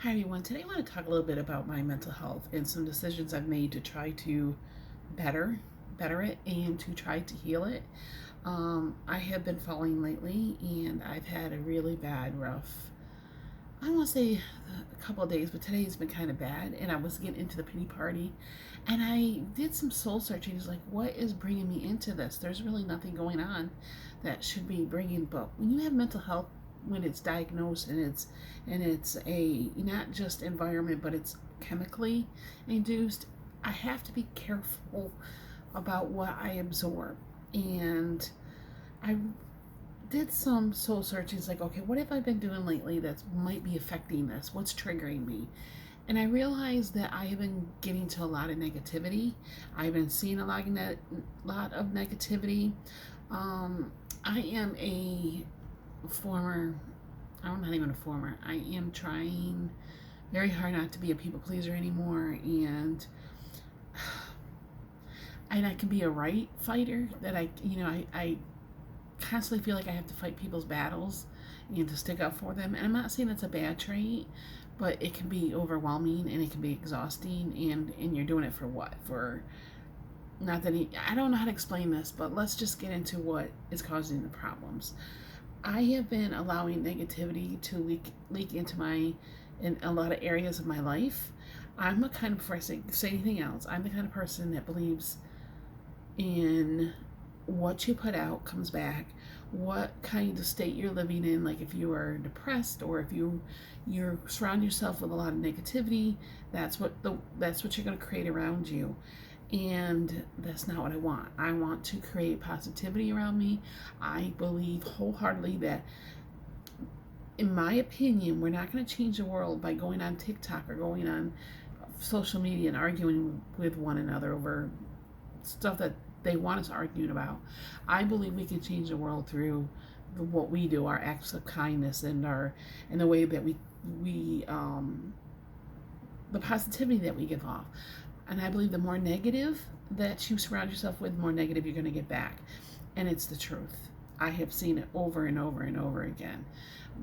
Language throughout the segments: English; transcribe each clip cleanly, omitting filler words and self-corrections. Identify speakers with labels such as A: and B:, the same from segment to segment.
A: Hi everyone. Today I want to talk a little bit about my mental health and some decisions I've made to try to better better it and to try to heal it. I have been falling lately and I've had a really bad rough, I don't want to say a couple of days, but today's been kind of bad. And I was getting into the pity party and I did some soul searching. It's like, what is bringing me into this? There's really nothing going on that should be bringing, but when you have mental health, when it's diagnosed and it's a not just environment, but it's chemically induced, I have to be careful about what I absorb. And I did some soul searching. It's like, okay, what have I been doing lately that might be affecting this? What's triggering me? And I realized that I have been getting to a lot of negativity. I've been seeing a lot of negativity. Um, I am a former, I'm not even a former, I am trying very hard not to be a people pleaser anymore. And I can be a right fighter that I constantly feel like I have to fight people's battles and to stick up for them. And I'm not saying it's a bad trait, but it can be overwhelming and it can be exhausting. And you're doing it for what? For not that I don't know how to explain this, but let's just get into what is causing the problems. I have been allowing negativity to leak into my in a lot of areas of my life. I'm the kind of, before I say anything else, I'm the kind of person that believes in what you put out comes back. What kind of state you're living in, like if you are depressed or if you're surround yourself with a lot of negativity, that's what you're going to create around you. And that's not what I want. I want to create positivity around me. I believe wholeheartedly that, in my opinion, we're not going to change the world by going on TikTok or going on social media and arguing with one another over stuff that they want us arguing about. I believe we can change the world through what we do, our acts of kindness, and the way that we the positivity that we give off. And I believe the more negative that you surround yourself with, the more negative you're going to get back. And it's the truth. I have seen it over and over and over again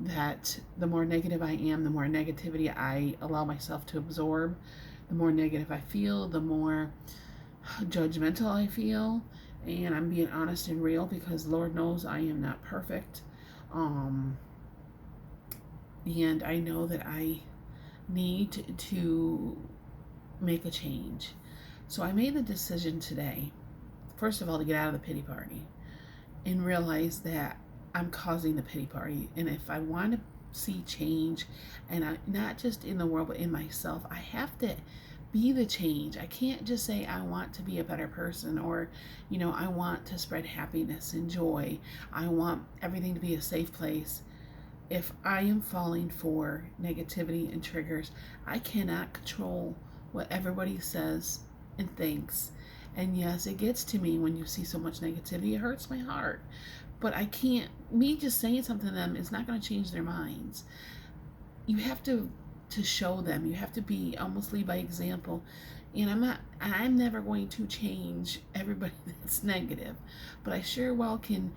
A: that the more negative I am, the more negativity I allow myself to absorb. The more negative I feel, the more judgmental I feel. And I'm being honest and real because Lord knows I am not perfect. Um, and I know that I need to make a change. So I made the decision today, first of all, to get out of the pity party and realize that I'm causing the pity party. And if I want to see change, not just in the world, but in myself, I have to be the change. I can't just say I want to be a better person or, I want to spread happiness and joy. I want everything to be a safe place. If I am falling for negativity and triggers, I cannot control what everybody says and thinks. And yes, it gets to me when you see so much negativity. It hurts my heart. But I can't, me just saying something to them is not going to change their minds. You have to show them. You have to be almost lead by example. And I'm never going to change everybody that's negative, but I sure well can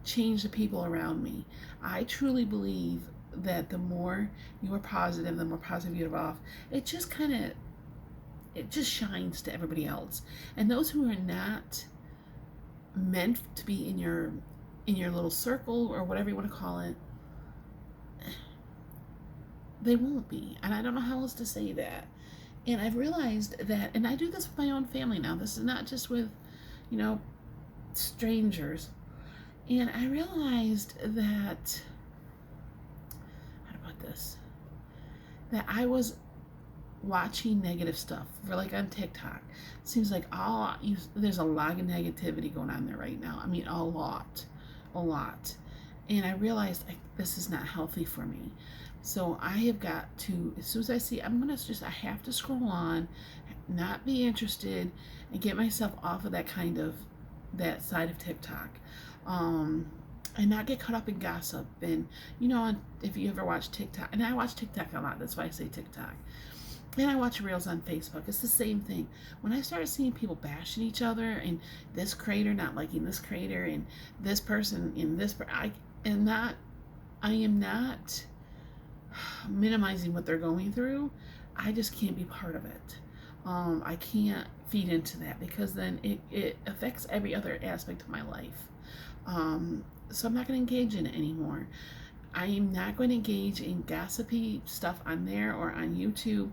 A: change the people around me. I truly believe that the more you are positive, the more positive you give off, it just shines to everybody else. And those who are not meant to be in your little circle or whatever you want to call it, they won't be. And I don't know how else to say that. And I've realized that, and I do this with my own family now. This is not just with, you know, strangers. And I realized that, how to put this, that I was watching negative stuff for, like, on TikTok. Seems like there's a lot of negativity going on there right now. I mean, a lot. And I realized this is not healthy for me. So I have got to, as soon as I see, I have to scroll on, not be interested, and get myself off of that side of TikTok. And not get caught up in gossip. And, if you ever watch TikTok, and I watch TikTok a lot, that's why I say TikTok. And I watch Reels on Facebook. It's the same thing. When I started seeing people bashing each other, and this creator not liking this creator, and this person in this, I am not minimizing what they're going through, I just can't be part of it. I can't feed into that because then it affects every other aspect of my life. So I'm not going to engage in it anymore. I am not going to engage in gossipy stuff on there or on YouTube.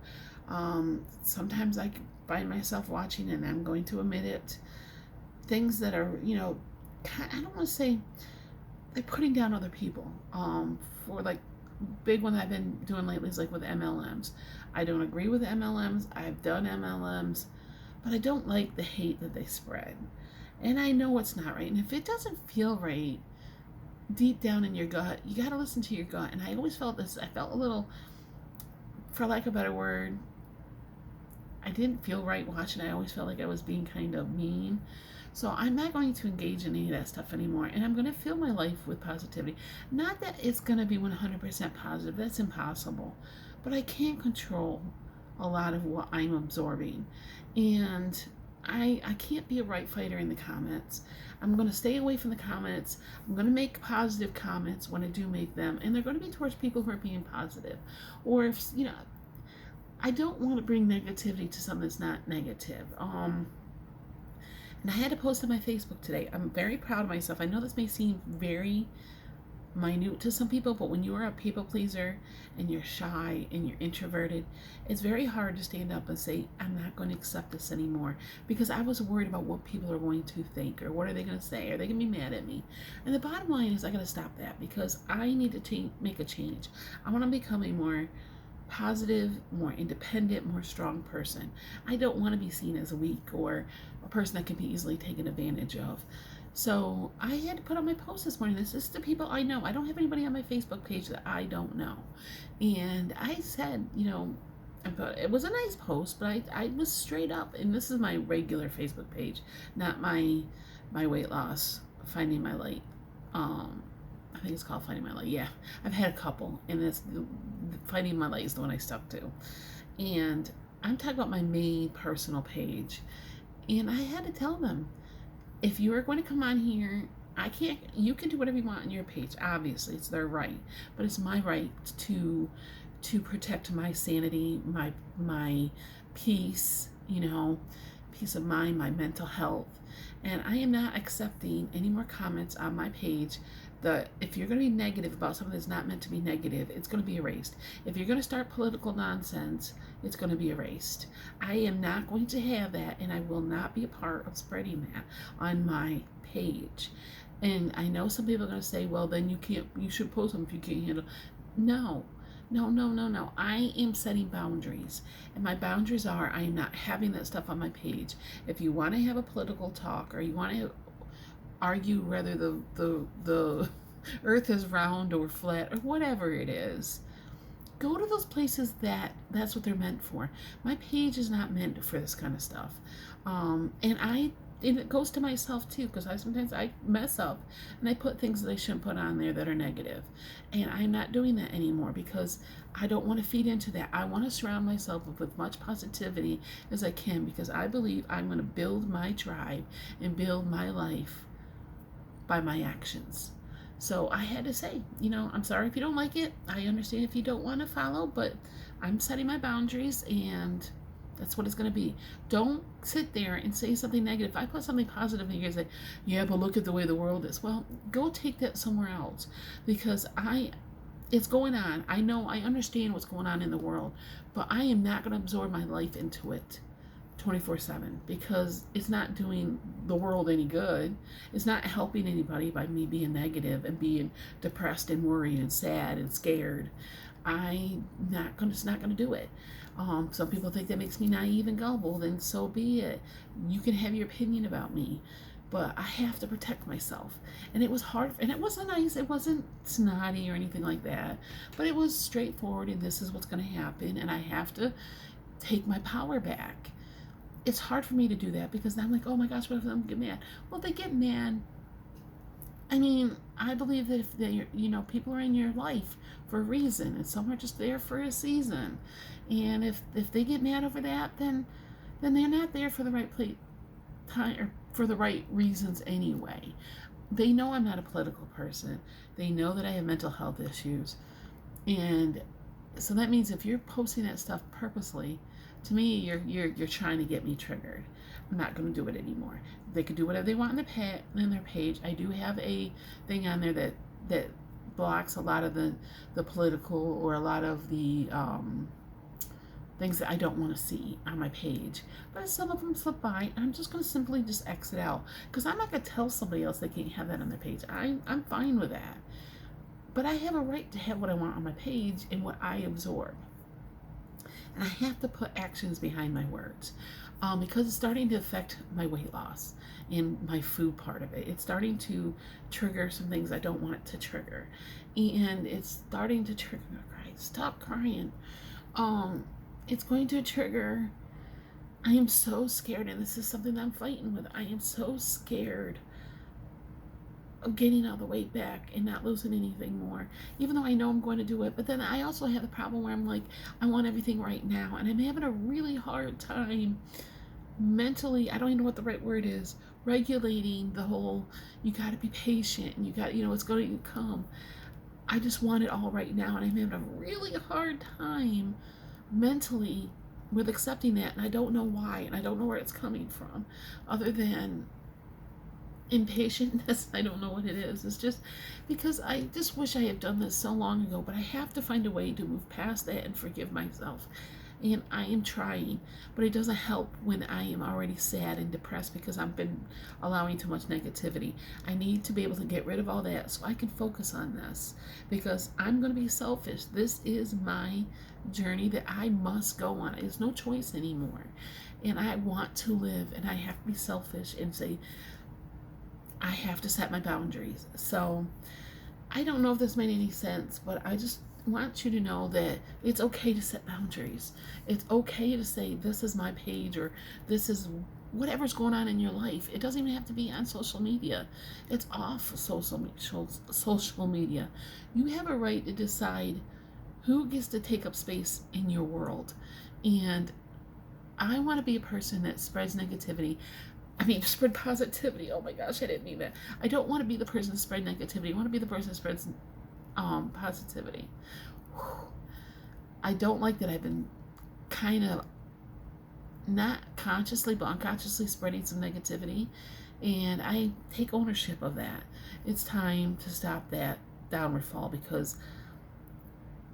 A: Sometimes I find myself watching, and I'm going to admit it, things that are, I don't want to say they're putting down other people. For like, big one I've been doing lately is like with MLMs. I don't agree with MLMs. I've done MLMs, but I don't like the hate that they spread. And I know it's not right. And if it doesn't feel right deep down in your gut, you got to listen to your gut. And I always felt this, I felt a little, for lack of a better word, I didn't feel right watching. I always felt like I was being kind of mean. So I'm not going to engage in any of that stuff anymore. And I'm going to fill my life with positivity. Not that it's going to be 100% positive. That's impossible. But I can't control a lot of what I'm absorbing. And I can't be a right fighter in the comments. I'm going to stay away from the comments. I'm going to make positive comments when I do make them. And they're going to be towards people who are being positive. Or if, I don't want to bring negativity to something that's not negative. And I had to post on my Facebook today. I'm very proud of myself. I know this may seem very minute to some people, but when you are a people pleaser and you're shy and you're introverted, it's very hard to stand up and say, I'm not going to accept this anymore, because I was worried about what people are going to think, or what are they going to say? Are they going to be mad at me? And the bottom line is I got to stop that, because I need to make a change. I want to become a more positive, more independent, more strong person. I don't want to be seen as weak or a person that can be easily taken advantage of. So I had to put on my post this morning. This is the people I know. I don't have anybody on my Facebook page that I don't know. And I said, it was a nice post, but I was straight up, and this is my regular Facebook page, not my weight loss, finding my light. I think it's called Finding My Light. Yeah, I've had a couple, and this Finding My Light is the one I stuck to. And I'm talking about my main personal page. And I had to tell them, if you are going to come on here, you can do whatever you want on your page. Obviously, it's their right, but it's my right to protect my sanity, my peace, peace of mind, my mental health. And I am not accepting any more comments on my page that if you're going to be negative about something that's not meant to be negative, it's going to be erased. If you're going to start political nonsense, it's going to be erased. I am not going to have that, and I will not be a part of spreading that on my page. And I know some people are going to say, well, then you should post them if you can't handle. No. I am setting boundaries. And my boundaries are, I am not having that stuff on my page. If you want to have a political talk, or you want to argue whether the earth is round or flat or whatever it is, go to those places that's what they're meant for. My page is not meant for this kind of stuff. And it goes to myself too, because sometimes I mess up and I put things that I shouldn't put on there that are negative. And I'm not doing that anymore, because I don't want to feed into that. I want to surround myself with much positivity as I can, because I believe I'm going to build my tribe and build my life by my actions. So I had to say, I'm sorry if you don't like it. I understand if you don't want to follow, but I'm setting my boundaries, and that's what it's going to be. Don't sit there and say something negative. If I put something positive and you guys say, yeah, but look at the way the world is. Well, go take that somewhere else, because it's going on. I know, I understand what's going on in the world, but I am not going to absorb my life into it 24/7, because it's not doing the world any good. It's not helping anybody by me being negative and being depressed and worried and sad and scared. It's not gonna do it. Some people think that makes me naive and gullible. Then so be it. You can have your opinion about me, but I have to protect myself. And it was hard, and it wasn't nice. It wasn't snotty or anything like that, but it was straightforward. And this is what's going to happen, and I have to take my power back. It's hard for me to do that, because I'm like, oh my gosh, what if them get mad? Well, if they get mad, I mean, I believe that if they, people are in your life for a reason, and some are just there for a season. And if they get mad over that, then they're not there for the right time, or for the right reasons anyway. They know I'm not a political person. They know that I have mental health issues, and So that means if you're posting that stuff purposely, to me, you're trying to get me triggered. I'm not going to do it anymore. They can do whatever they want in their page. I do have a thing on there that blocks a lot of the political or a lot of the things that I don't want to see on my page. But some of them slip by, and I'm just going to simply just exit out because I'm not going to tell somebody else they can't have that on their page. I'm fine with that. But I have a right to have what I want on my page and what I absorb. And I have to put actions behind my words because it's starting to affect my weight loss and my food part of it. It's starting to trigger some things I don't want it to trigger. And it's starting to trigger, stop crying. It's going to trigger, I am so scared, and this is something that I'm fighting with. I am so scared of getting all the weight back and not losing anything more, even though I know I'm going to do it. But then I also have the problem where I'm like, I want everything right now, and I'm having a really hard time mentally, I don't even know what the right word is, regulating the whole, you got to be patient and you got, it's going to come. I just want it all right now, and I'm having a really hard time mentally with accepting that, and I don't know why, and I don't know where it's coming from other than impatientness. I don't know what it is. It's just because I just wish I had done this so long ago, but I have to find a way to move past that and forgive myself. And I am trying, but it doesn't help when I am already sad and depressed because I've been allowing too much negativity. I need to be able to get rid of all that so I can focus on this because I'm going to be selfish. This is my journey that I must go on. There's no choice anymore. And I want to live, and I have to be selfish and say, I have to set my boundaries. So I don't know if this made any sense, but I just want you to know that it's okay to set boundaries. It's okay to say, this is my page, or this is whatever's going on in your life. It doesn't even have to be on social media. It's off social media. You have a right to decide who gets to take up space in your world. And I want to be a person that spreads negativity. Spread positivity. Oh my gosh, I didn't mean that. I don't want to be the person to spread negativity. I want to be the person that spreads positivity. I don't like that I've been kind of not consciously but unconsciously spreading some negativity, and I take ownership of that. It's time to stop that downward fall because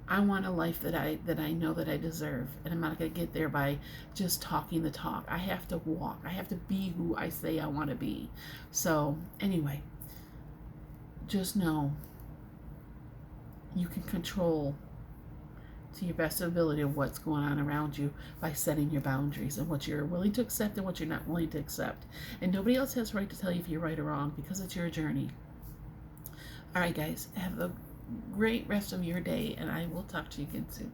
A: I want a life that I know that I deserve, and I'm not going to get there by just talking the talk. I have to walk. I have to be who I say I want to be. So anyway, just know you can control to your best ability of what's going on around you by setting your boundaries and what you're willing to accept and what you're not willing to accept. And nobody else has the right to tell you if you're right or wrong because it's your journey. All right, guys, have a great rest of your day, and I will talk to you again soon.